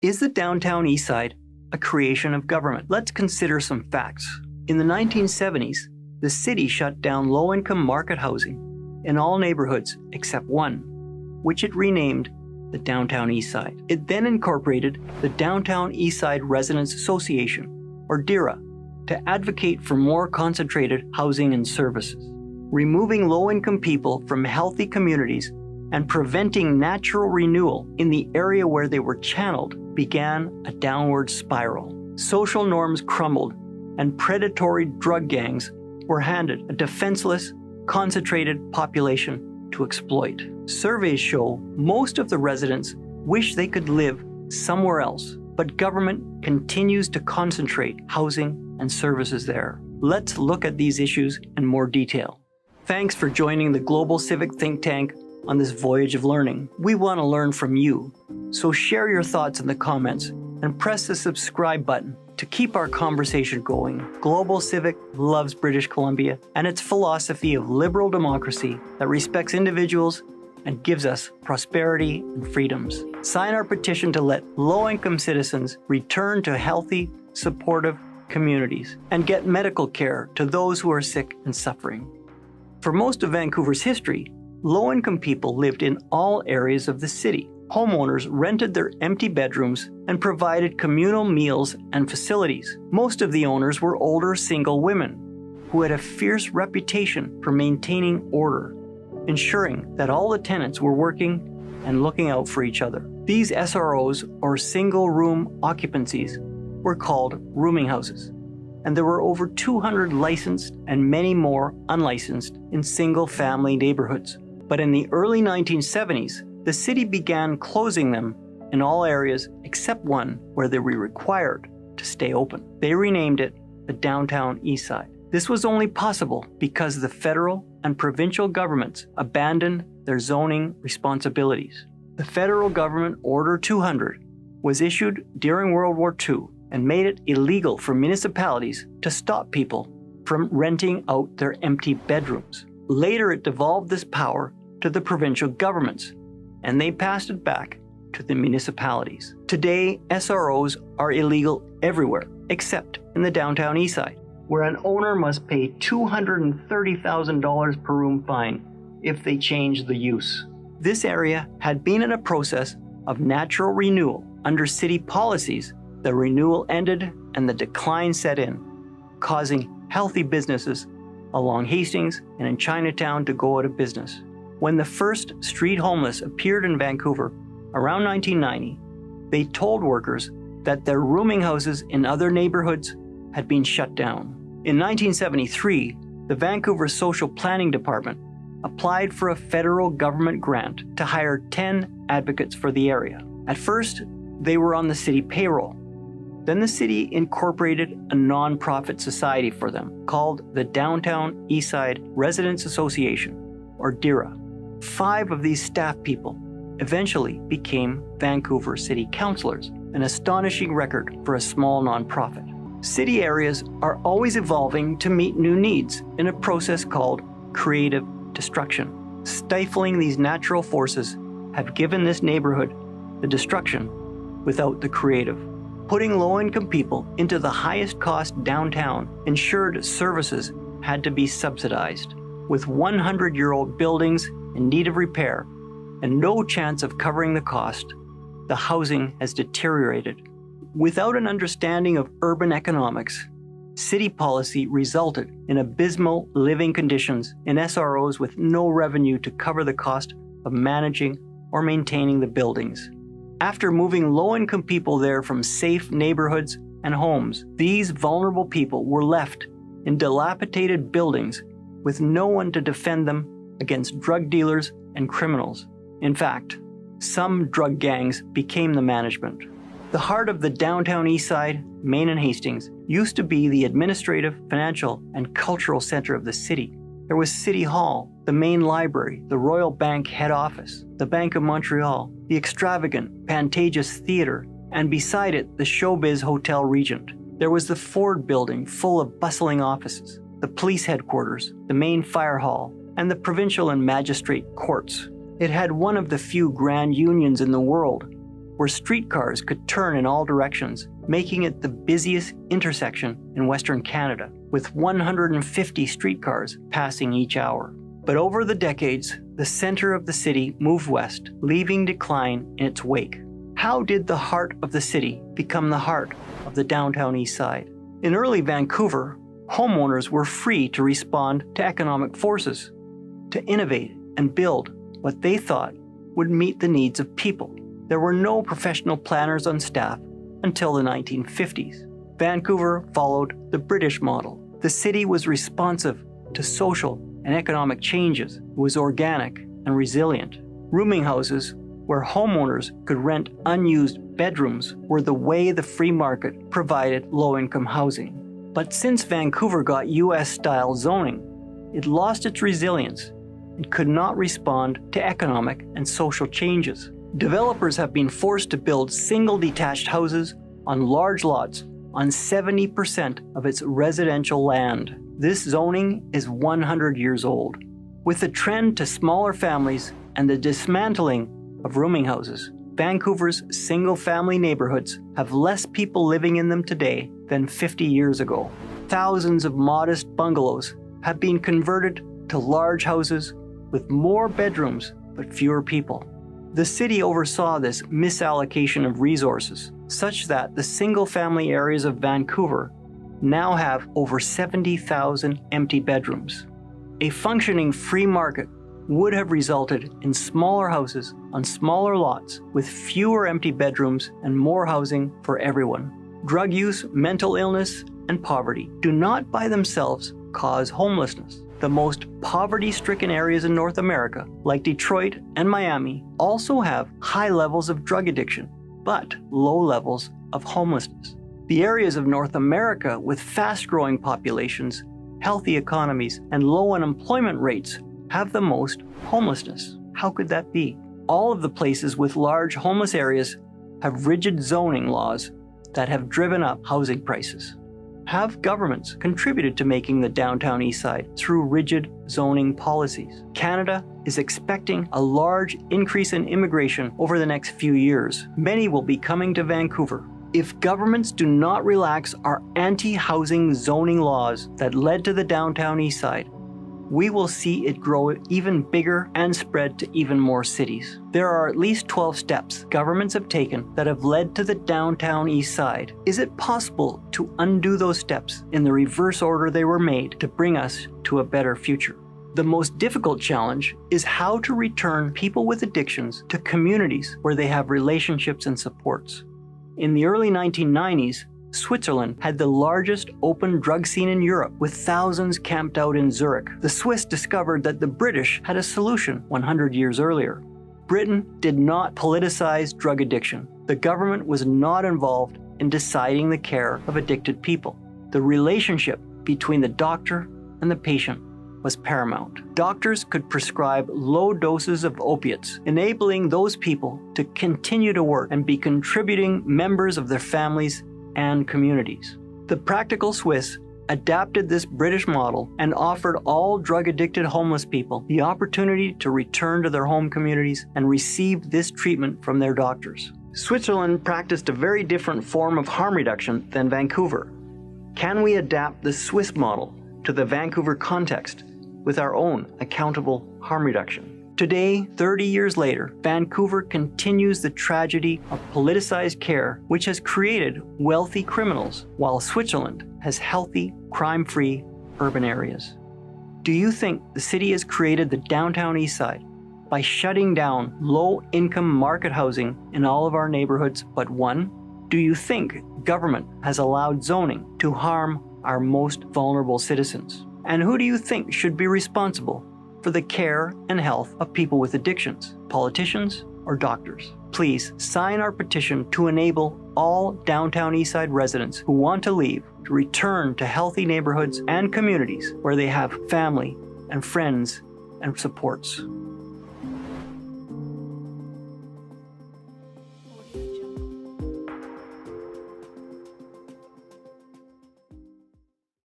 Is the Downtown Eastside a creation of government? Let's consider some facts. In the 1970s, the city shut down low-income market housing in all neighborhoods except one, which it renamed the Downtown Eastside. It then incorporated the Downtown Eastside Residents Association, or DERA, to advocate for more concentrated housing and services, removing low-income people from healthy communities and preventing natural renewal in the area where they were channeled began a downward spiral. Social norms crumbled, and predatory drug gangs were handed a defenseless, concentrated population to exploit. Surveys show most of the residents wish they could live somewhere else, but government continues to concentrate housing and services there. Let's look at these issues in more detail. Thanks for joining the Global Civic Think Tank on this voyage of learning. We want to learn from you, so share your thoughts in the comments and press the subscribe button to keep our conversation going. Global Civic loves British Columbia and its philosophy of liberal democracy that respects individuals and gives us prosperity and freedoms. Sign our petition to let low-income citizens return to healthy, supportive communities and get medical care to those who are sick and suffering. For most of Vancouver's history, low-income people lived in all areas of the city. Homeowners rented their empty bedrooms and provided communal meals and facilities. Most of the owners were older single women who had a fierce reputation for maintaining order, ensuring that all the tenants were working and looking out for each other. These SROs, or single-room occupancies, were called rooming houses, and there were over 200 licensed and many more unlicensed in single-family neighborhoods. But in the early 1970s, the city began closing them in all areas except one where they were required to stay open. They renamed it the Downtown Eastside. This was only possible because the federal and provincial governments abandoned their zoning responsibilities. The federal government Order 200 was issued during World War II and made it illegal for municipalities to stop people from renting out their empty bedrooms. Later, it devolved this power to the provincial governments, and they passed it back to the municipalities. Today, SROs are illegal everywhere except in the Downtown Eastside, where an owner must pay $230,000 per room fine if they change the use. This area had been in a process of natural renewal. Under city policies, the renewal ended and the decline set in, causing healthy businesses along Hastings and in Chinatown to go out of business. When the first street homeless appeared in Vancouver around 1990, they told workers that their rooming houses in other neighborhoods had been shut down. In 1973, the Vancouver Social Planning Department applied for a federal government grant to hire 10 advocates for the area. At first, they were on the city payroll. Then the city incorporated a non-profit society for them called the Downtown Eastside Residents Association, or DERA. 5 of these staff people eventually became Vancouver City Councillors, an astonishing record for a small non-profit. City areas are always evolving to meet new needs in a process called creative destruction. Stifling these natural forces have given this neighborhood the destruction without the creative. Putting low-income people into the highest cost downtown ensured services had to be subsidized. With 100-year-old buildings in need of repair and no chance of covering the cost, the housing has deteriorated. Without an understanding of urban economics, city policy resulted in abysmal living conditions in SROs with no revenue to cover the cost of managing or maintaining the buildings. After moving low-income people there from safe neighborhoods and homes, these vulnerable people were left in dilapidated buildings with no one to defend them against drug dealers and criminals. In fact, some drug gangs became the management. The heart of the Downtown Eastside, Main and Hastings, used to be the administrative, financial, and cultural center of the city. There was City Hall, the main library, the Royal Bank head office, the Bank of Montreal, the extravagant Pantages Theatre, and beside it, the Showbiz Hotel Regent. There was the Ford Building full of bustling offices, the police headquarters, the main fire hall, and the provincial and magistrate courts. It had one of the few grand unions in the world, where streetcars could turn in all directions, making it the busiest intersection in Western Canada, with 150 streetcars passing each hour. But over the decades, the center of the city moved west, leaving decline in its wake. How did the heart of the city become the heart of the Downtown Eastside? In early Vancouver, homeowners were free to respond to economic forces, to innovate and build what they thought would meet the needs of people. There were no professional planners on staff until the 1950s. Vancouver followed the British model. The city was responsive to social and economic changes. It was organic and resilient. Rooming houses, where homeowners could rent unused bedrooms, were the way the free market provided low-income housing. But since Vancouver got US-style zoning, it lost its resilience and could not respond to economic and social changes. Developers have been forced to build single detached houses on large lots on 70% of its residential land. This zoning is 100 years old. With the trend to smaller families and the dismantling of rooming houses, Vancouver's single-family neighbourhoods have less people living in them today than 50 years ago. Thousands of modest bungalows have been converted to large houses with more bedrooms but fewer people. The city oversaw this misallocation of resources, such that the single-family areas of Vancouver now have over 70,000 empty bedrooms. A functioning free market would have resulted in smaller houses on smaller lots with fewer empty bedrooms and more housing for everyone. Drug use, mental illness, and poverty do not by themselves cause homelessness. The most poverty-stricken areas in North America, like Detroit and Miami, also have high levels of drug addiction, but low levels of homelessness. The areas of North America with fast-growing populations, healthy economies, and low unemployment rates have the most homelessness. How could that be? All of the places with large homeless areas have rigid zoning laws that have driven up housing prices. Have governments contributed to making the Downtown Eastside through rigid zoning policies? Canada is expecting a large increase in immigration over the next few years. Many will be coming to Vancouver. If governments do not relax our anti-housing zoning laws that led to the Downtown Eastside, we will see it grow even bigger and spread to even more cities. There are at least 12 steps governments have taken that have led to the Downtown Eastside. Is it possible to undo those steps in the reverse order they were made to bring us to a better future? The most difficult challenge is how to return people with addictions to communities where they have relationships and supports. In the early 1990s, Switzerland had the largest open drug scene in Europe, with thousands camped out in Zurich. The Swiss discovered that the British had a solution 100 years earlier. Britain did not politicize drug addiction. The government was not involved in deciding the care of addicted people. The relationship between the doctor and the patient was paramount. Doctors could prescribe low doses of opiates, enabling those people to continue to work and be contributing members of their families and communities. The practical Swiss adapted this British model and offered all drug-addicted homeless people the opportunity to return to their home communities and receive this treatment from their doctors. Switzerland practiced a very different form of harm reduction than Vancouver. Can we adapt the Swiss model to the Vancouver context with our own accountable harm reduction? Today, 30 years later, Vancouver continues the tragedy of politicized care, which has created wealthy criminals, while Switzerland has healthy, crime-free urban areas. Do you think the city has created the Downtown Eastside by shutting down low-income market housing in all of our neighborhoods but one? Do you think government has allowed zoning to harm our most vulnerable citizens? And who do you think should be responsible for the care and health of people with addictions, politicians or doctors? Please sign our petition to enable all Downtown Eastside residents who want to leave to return to healthy neighborhoods and communities where they have family and friends and supports.